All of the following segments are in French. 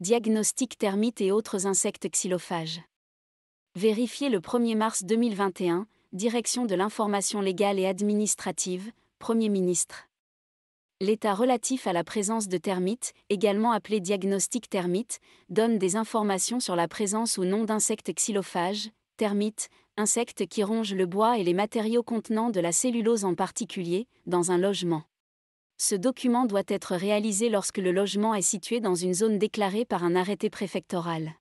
Diagnostic termites et autres insectes xylophages. Vérifié le 1er mars 2021, Direction de l'information légale et administrative, Premier ministre. L'état relatif à la présence de termites, également appelé diagnostic termite, donne des informations sur la présence ou non d'insectes xylophages, termites, insectes qui rongent le bois et les matériaux contenant de la cellulose en particulier, dans un logement. Ce document doit être réalisé lorsque le logement est situé dans une zone déclarée par un arrêté préfectoral.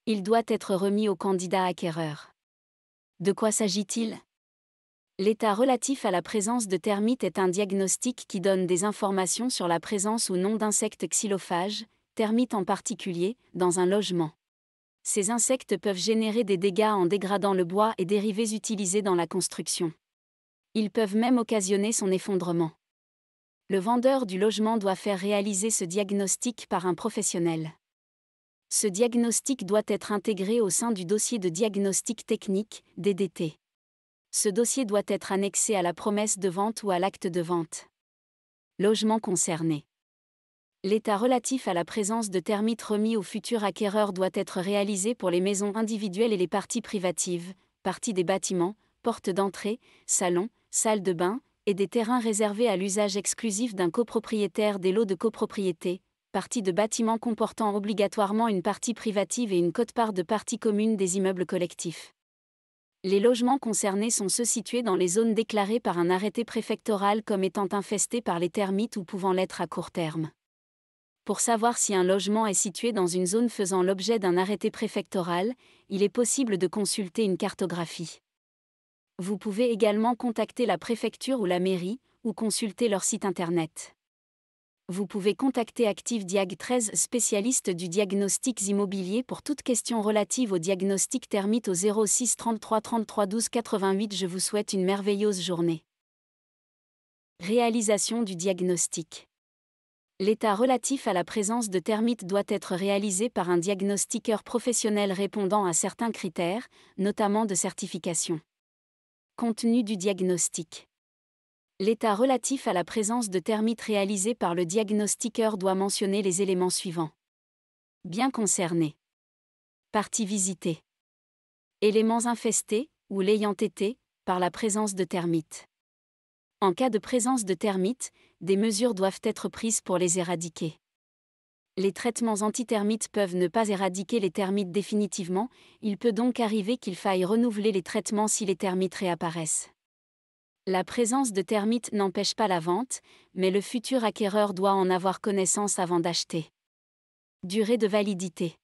Il doit être remis au candidat acquéreur. De quoi s'agit-il ? L'état relatif à la présence de termites est un diagnostic qui donne des informations sur la présence ou non d'insectes xylophages, termites en particulier, dans un logement. Ces insectes peuvent générer des dégâts en dégradant le bois et dérivés utilisés dans la construction. Ils peuvent même occasionner son effondrement. Le vendeur du logement doit faire réaliser ce diagnostic par un professionnel. Ce diagnostic doit être intégré au sein du dossier de diagnostic technique, DDT. Ce dossier doit être annexé à la promesse de vente ou à l'acte de vente. Logement concerné. L'état relatif à la présence de termites remis au futur acquéreur doit être réalisé pour les maisons individuelles et les parties privatives, parties des bâtiments, portes d'entrée, salons, salles de bain, et des terrains réservés à l'usage exclusif d'un copropriétaire des lots de copropriété, parties de bâtiments comportant obligatoirement une partie privative et une quote-part de partie commune des immeubles collectifs. Les logements concernés sont ceux situés dans les zones déclarées par un arrêté préfectoral comme étant infestés par les termites ou pouvant l'être à court terme. Pour savoir si un logement est situé dans une zone faisant l'objet d'un arrêté préfectoral, il est possible de consulter une cartographie. Vous pouvez également contacter la préfecture ou la mairie, ou consulter leur site internet. Vous pouvez contacter Active Diag 13, spécialiste du diagnostic immobilier pour toute question relative au diagnostic termite au 06 33 33 12 88. Je vous souhaite une merveilleuse journée. Réalisation du diagnostic. L'état relatif à la présence de termites doit être réalisé par un diagnostiqueur professionnel répondant à certains critères, notamment de certification. Contenu du diagnostic. L'état relatif à la présence de termites réalisé par le diagnostiqueur doit mentionner les éléments suivants. Bien concerné. Partie visitée. Éléments infestés, ou l'ayant été, par la présence de termites. En cas de présence de termites, des mesures doivent être prises pour les éradiquer. Les traitements antitermites peuvent ne pas éradiquer les termites définitivement, il peut donc arriver qu'il faille renouveler les traitements si les termites réapparaissent. La présence de termites n'empêche pas la vente, mais le futur acquéreur doit en avoir connaissance avant d'acheter. Durée de validité.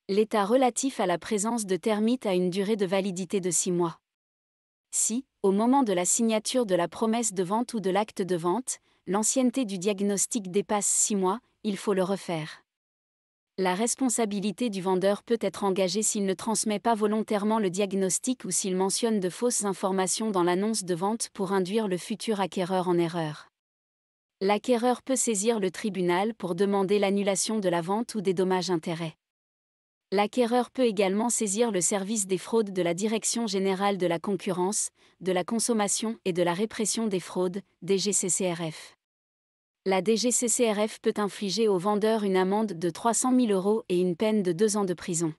L'état relatif à la présence de termites a une durée de validité de 6 mois. Si, au moment de la signature de la promesse de vente ou de l'acte de vente, l'ancienneté du diagnostic dépasse 6 mois, il faut le refaire. La responsabilité du vendeur peut être engagée s'il ne transmet pas volontairement le diagnostic ou s'il mentionne de fausses informations dans l'annonce de vente pour induire le futur acquéreur en erreur. L'acquéreur peut saisir le tribunal pour demander l'annulation de la vente ou des dommages-intérêts. L'acquéreur peut également saisir le service des fraudes de la Direction générale de la concurrence, de la consommation et de la répression des fraudes, DGCCRF. La DGCCRF peut infliger au vendeur une amende de 300 000 € et une peine de 2 ans de prison.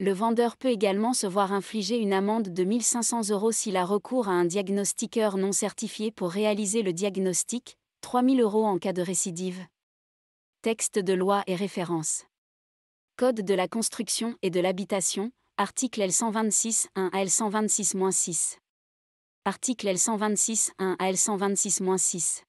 Le vendeur peut également se voir infliger une amende de 1 500 € s'il a recours à un diagnostiqueur non certifié pour réaliser le diagnostic, 3 000 € en cas de récidive. Texte de loi et référence. Code de la construction et de l'habitation, article L126-1 à L126-6. Article L126-1 à L126-6.